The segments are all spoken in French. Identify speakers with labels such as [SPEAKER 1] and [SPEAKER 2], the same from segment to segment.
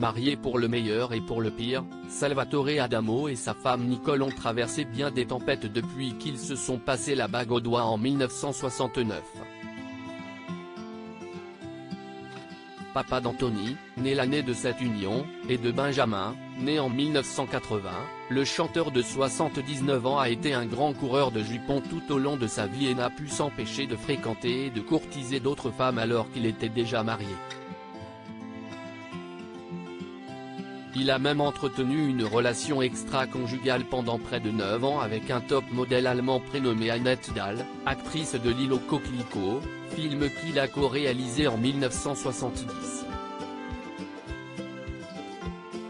[SPEAKER 1] Mariés pour le meilleur et pour le pire, Salvatore Adamo et sa femme Nicole ont traversé bien des tempêtes depuis qu'ils se sont passé la bague au doigt en 1969. Papa d'Anthony, né l'année de cette union, et de Benjamin, né en 1980, le chanteur de 79 ans a été un grand coureur de jupons tout au long de sa vie et n'a pu s'empêcher de fréquenter et de courtiser d'autres femmes alors qu'il était déjà marié. Il a même entretenu une relation extra-conjugale pendant près de 9 ans avec un top modèle allemand prénommé Annette Dahl, actrice de L'île aux coquelicots, film qu'il a co-réalisé en 1970.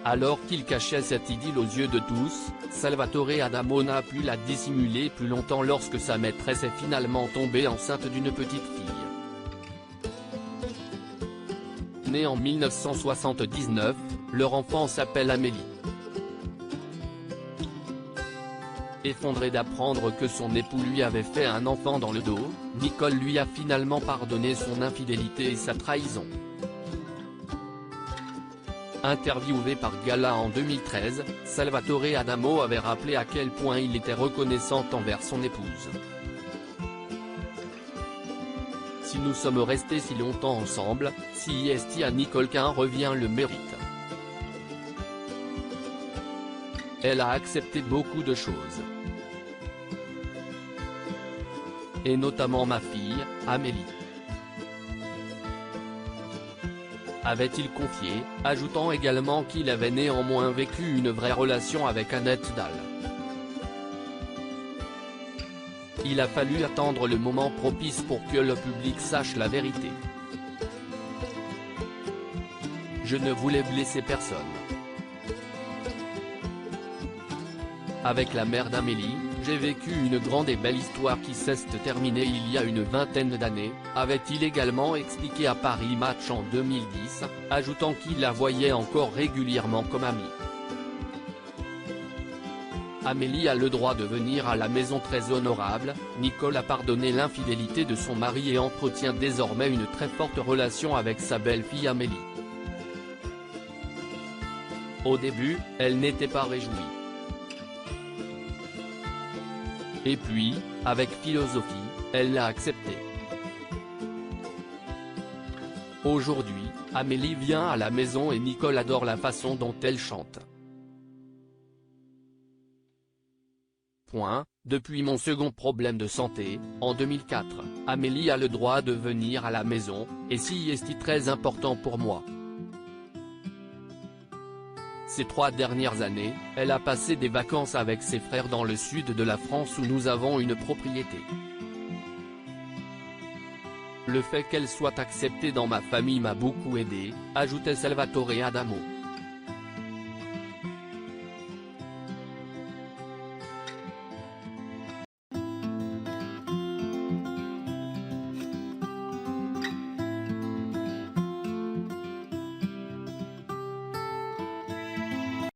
[SPEAKER 1] Alors qu'il cachait cette idylle aux yeux de tous, Salvatore Adamo n'a pu la dissimuler plus longtemps lorsque sa maîtresse est finalement tombée enceinte d'une petite fille. Née en 1979, leur enfant s'appelle Amélie. Effondrée d'apprendre que son époux lui avait fait un enfant dans le dos, Nicole lui a finalement pardonné son infidélité et sa trahison. Interviewé par Gala en 2013, Salvatore Adamo avait rappelé à quel point il était reconnaissant envers son épouse. Si nous sommes restés si longtemps ensemble, si à Nicole qu'un revient le mérite. Elle a accepté beaucoup de choses. Et notamment ma fille, Amélie. Avait-il confié, ajoutant également qu'il avait néanmoins vécu une vraie relation avec Annette Dahl. Il a fallu attendre le moment propice pour que le public sache la vérité. Je ne voulais blesser personne. Avec la mère d'Amélie, j'ai vécu une grande et belle histoire qui s'est terminée il y a une vingtaine d'années, avait-il également expliqué à Paris Match en 2010, ajoutant qu'il la voyait encore régulièrement comme amie. Amélie a le droit de venir à la maison très honorable, Nicole a pardonné l'infidélité de son mari et entretient désormais une très forte relation avec sa belle-fille Amélie. Au début, elle n'était pas réjouie. Et puis, avec philosophie, elle l'a accepté. Aujourd'hui, Amélie vient à la maison et Nicole adore la façon dont elle chante. Depuis mon second problème de santé, en 2004, Amélie a le droit de venir à la maison, et c'est très important pour moi. Ces 3 dernières années, elle a passé des vacances avec ses frères dans le sud de la France où nous avons une propriété. Le fait qu'elle soit acceptée dans ma famille m'a beaucoup aidé, ajoutait Salvatore Adamo.